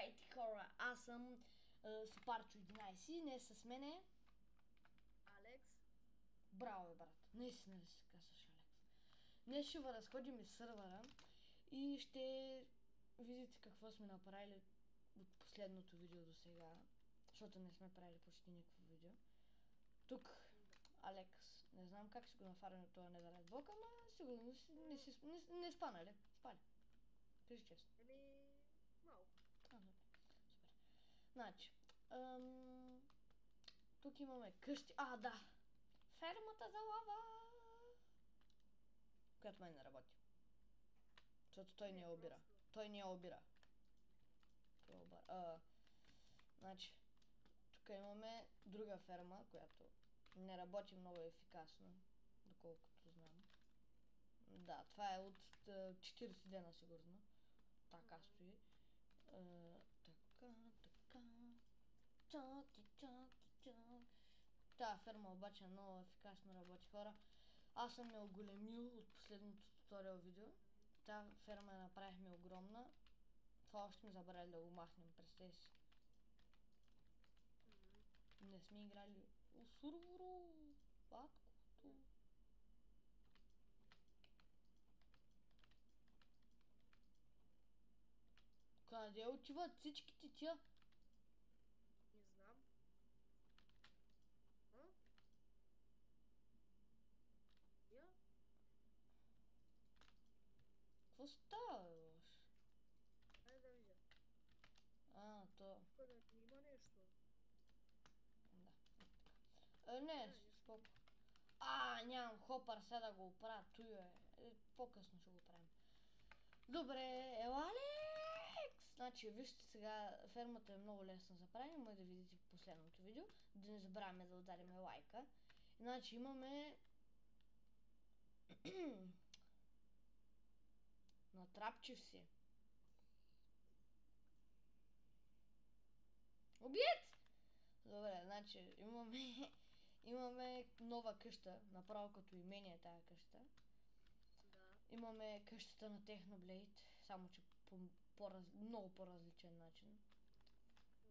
Здравейте хора, аз съм Супарчо 11 и днес с мене Алекс. Браво бе брат, наистина ли се казваш Алекс. Днес ще разходим из сървъра и ще видите какво сме направили от последното видео до сега, защото не сме правили почти никакво видео. Тук Алекс, не знам как си го нафарим това недалек блок, ама сигурно не спа, нали? Спали. Кажи честно. Малко. Добре. Супер. Значи, тук имаме къщи. Да! Фермата за лава! Която май не работи. Защото той не я обира. Той не я обира. Значи, тук имаме друга ферма, която не работи много ефикасно, доколкото знам. Да, това е от 40 дена сигурно. Така стои. Така. Тая ферма обаче много ефикасно работи, хора. Аз съм я оголемил от последното туториал видео. Тая ферма я направихме огромна. Това още сме забрали да го махнем през тези. Не сме играли усурворо, баткото. Къде отиват всичките тия? Не знам. Я? Какво става, бе, лош? Айде да видя. То. Къде има нещо? Да. Не, споко. Нямам хопър, сега да го оправя. Той по-късно ще го правим. Добре, Алекс! Значи, вижте сега, фермата е много лесна за правене, може да видите в последното видео. Да не забравяме да ударим лайка. Значи, имаме... Натрапчив си. Убиец! Добре, значи, имаме нова къща, направо като имение тая къща. Да. Имаме къщата на Техноблейд, само че по много по-различен начин.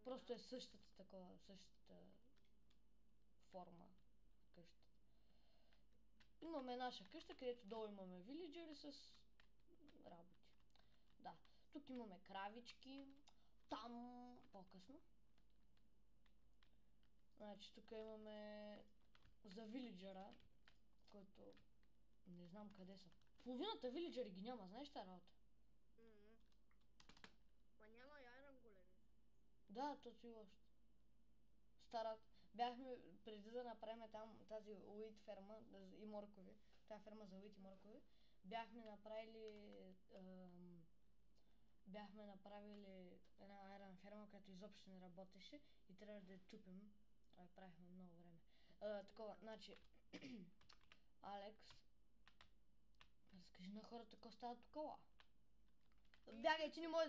Просто е същата форма къща. Имаме наша къща, където долу имаме вилиджери с работи. Да, тук имаме кравички, там по-късно. Значи тук имаме за вилиджера, който не знам къде са. Половината вилиджери ги няма, знаеш тази работа? Ма няма айрон големи. Да, точно и още. Бяхме преди да направим там тази уит ферма и моркови, тази ферма за уит и моркови, бяхме направили една айрон ферма, която изобщо не работеше и трябваше да я чупим. Правихме много време. Такова, значи, Алекс, разкажи на хората какво става такова. Бягай, че не може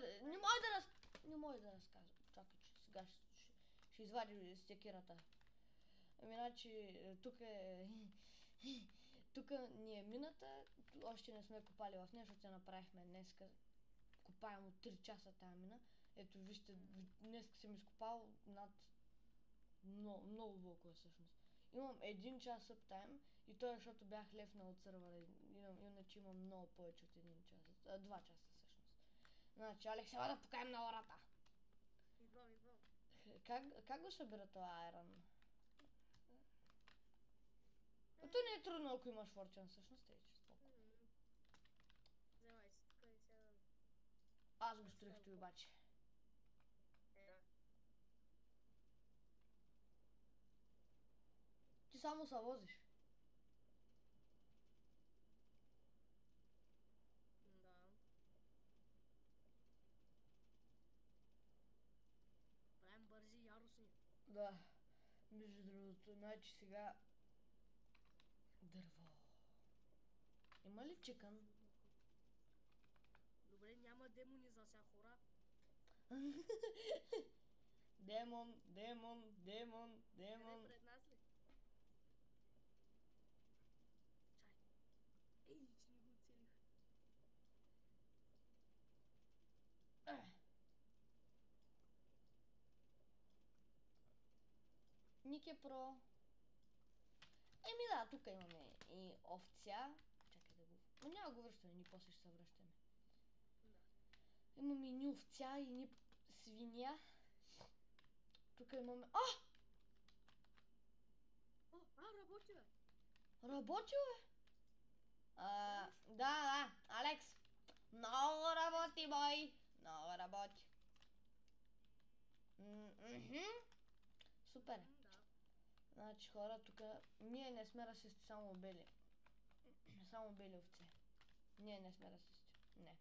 да разказвам. Чакай, че сега ще извади секирата. Значи, тук ни е мината, още не сме копали в нея, защото я направихме днеска. Копаем от 3 часа тази мина. Ето, вижте, днеска съм изкопал над много блокове всъщност. Имам 1 час съптайм и то е, защото бях лефнал от сървъра. Иначе имам много повече от 1 час. 2 часа всъщност. Значи, Алекс, сега да покаем на ората. Идвам. Как го събира това айрон? То не е трудно, ако имаш форчън всъщност, че споко. Вземай си тук и сега... Аз го строих той обаче. Ти само се возиш. Да. Правим бързи и яростни. Да. Между другото, значи сега... Дърво. Има ли чикън? Добре, няма демони за сега хора. Демон. Къде пред нас ли? Чай. Ей, че ми го оцелих. Нике Про. Еми да, тук имаме и овця. Чакай да го... Но няма го връщаме, ние после ще се връщаме. Да. Имаме и ни овця, и ни свиня. Тук имаме... Работи, бе. Работи, бе! Да, Алекс. Много работи, бой. Много работи. Супер. Да. Значи хора, тук ние не сме расисти, само бели. Само бели овце. Ние не сме расисти. Не.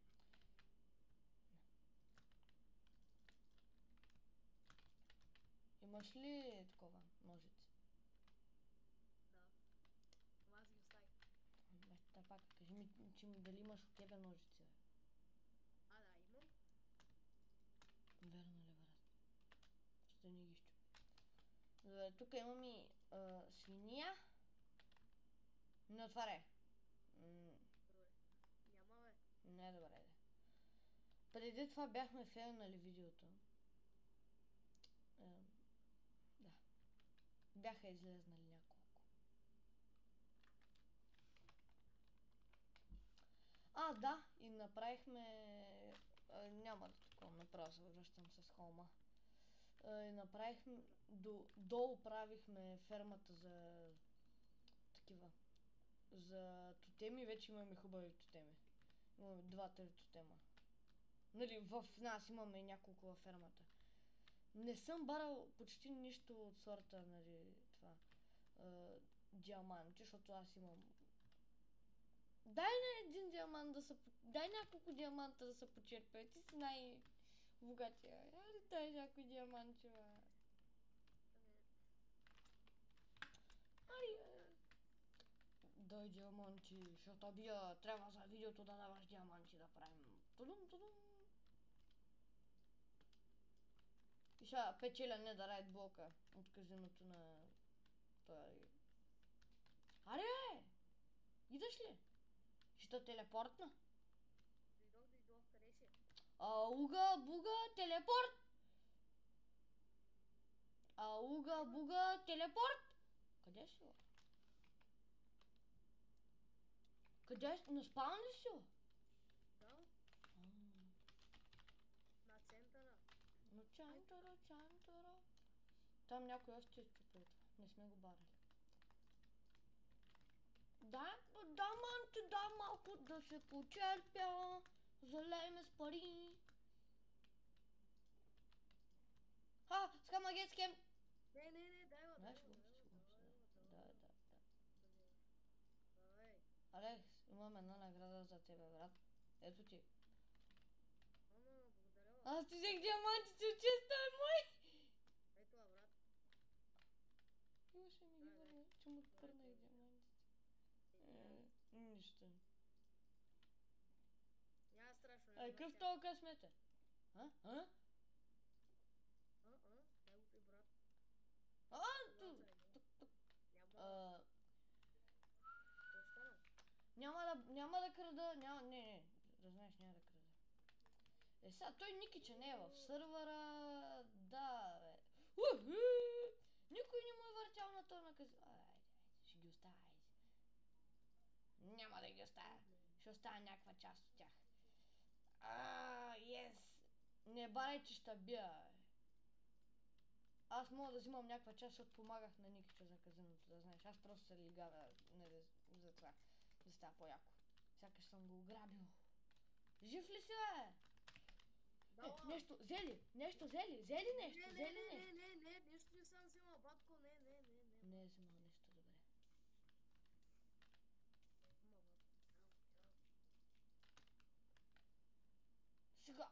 Имаш ли такова ножице? Да. Ама аз ги оставих. Та пак, кажи ми, дали имаш от тебе ножице, бе? Да, имам. Верно ли, брат? Ще не ги щупи. Добре, тук имам и свиния. Не отваряй. Добре. Няма, бе. Не, добре, да. Преди това бяхме фейлнали видеото. Да. Бяха излезнали няколко. Да, и направихме... няма да такова, направо се връщам с холма. И направихме... Долу правихме фермата за... такива. За тотеми, вече имаме хубави тотеми. Имаме 2-3 тотема. Нали, в нас имаме няколко във фермата. Не съм барал почти нищо от сорта, нали, това, диаманти, защото аз имам... Дай на един диамант да се... Дай няколко диаманта да се почерпя. Ти си най-богатия. Айде дай някой диаманти, бе. Дай диаманти, ще бия. Трябва за видеото да даваш диаманти да правим. Тудум. И сега печеля не да райд блока от казиното на... той... Аре! Идаш ли? Ще телепортна? Дойдох, къде си? Ауга, буга, телепорт! Ауга, буга, телепорт! Къде си, бе? Къде си? На спаун ли си, бе? Да, на центъра. Но чантара. Там някой още е чупил. Не сме го барали. Да, малко да се почерпя. Залей ме с пари. Скама гетскем. Не, дай го. Знаеш го? Да. Давай. Алекс, имам една награда за тебе, брат. Ето ти. Благодаря. Аз ти взех диамантите от честа е мой. Ето, брат. Имаше ми ги върна, че му отпърнах диамантите. Нищо. Няма страшно. Какъв толкова късмет е? Дай го ти, брат. Тук. Остана. Няма да крада, не, да знаеш, няма да крада. Сега той Никича не е в сървъра, да, бе. Никой не му е въртял на този накази. Айде, ще ги оставя, айде. Няма да ги оставя, ще оставя някаква част от тях. Yes! Не барай, че ще бия, бе. Аз мога да взимам някаква част, защото помагах на Никича за казиното, да знаеш. Аз просто се лигава, нали, за това, да става по-яко. Сякаш съм го ограбил. Жив ли си, бе? Нещо, взели нещо. Не, нищо не съм взимал, батко, не. Не е взимал нещо, добре. Сега.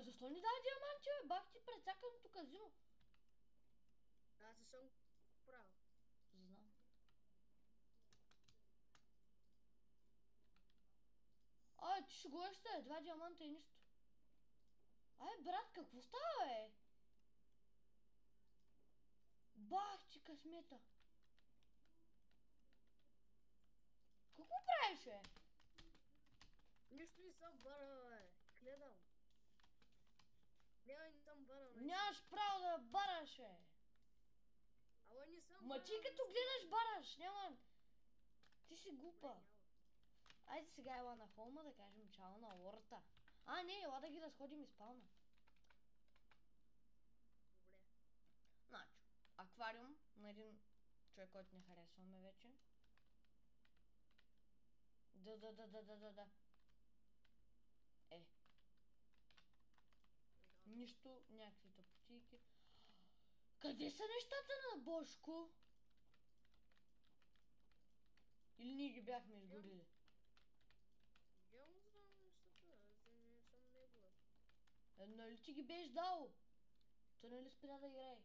Защо ни даде диаманти, бе? Бах ти прецаканото казино. Аз не съм правил. Знам. Ти шегуваш се, 2 диаманта и нищо. Брат, какво става, бе? Бах ти късмета. Колко Какво правиш, бе? Нищо не съм барал, бе. Гледам. Не съм барал. Нямаш право да бараш, бе. Ама не съм Ма ти като гледаш бараш, няма... Ти си глупа. Айде сега ела на холма да кажем чао на лората. А, не, ела да ги разходим и спална. Добре. Значи, аквариум на един човек, който не харесваме вече. Да. Нищо, някакви тъпотийки. Къде са нещата на Бошко? Или ние ги бяхме изгорили? Идеално знам нещата, аз не съм него. Нали ти ги беш дал? Той нали спря да играе?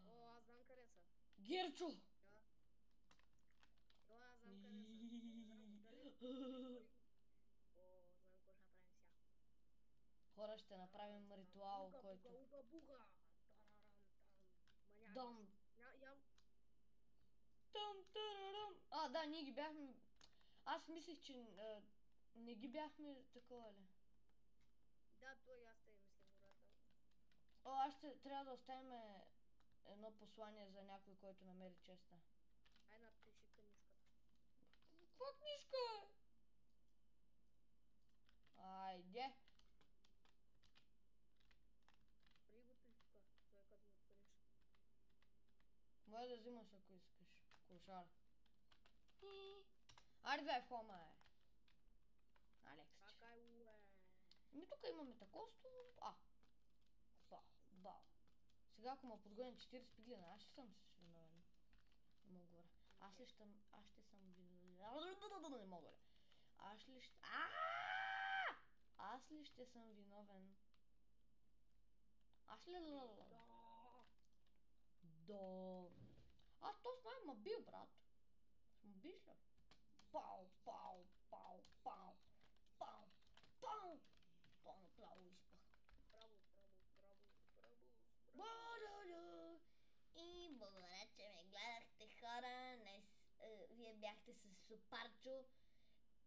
О, аз знам къде са. Герчо! О, аз знам къде са. Знам дали... О, знам какво ще направим сега. Хора, ще направим ритуал, Уга, който... Уга, буга! Тарарам, там. Маняк. Дом. Ям. Там. А, да, ние ги бяхме... Аз мислех, че не ги бяхме такова ли. Да, той аз те мисля гората. О, аз ще трябва да оставим едно послание за някой, който намери честа. Ай, напиши книжката. Каква книжка е? Айде. Приготви тук, той като го отвориш. Може да взимаш, ако искаш. Кошар. Аре, две в хома, е. Алекс. Какай уе. Ми тук имаме такосто. Бау. Сега ако ме подгоня 40 пиглина, аз ще съм си виновен. Не мога говоря. Аз ще съм виновен. Не мога. Аз ли ще съм виновен? Аз ли? Да. То с май ма бил, брат. Ма биш ли? Пау. То направо изпах. Браво. И благодаря, че ме гледахте, хора. Днес вие бяхте с Супарчо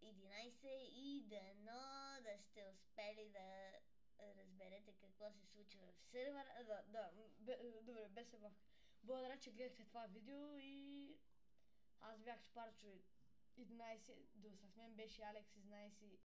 11 и дано да сте успели да разберете какво се случва в сервера. Добре, без се бавка. Благодаря, че гледахте това видео и аз бях Супарчо 11, с мен беше Алекс 11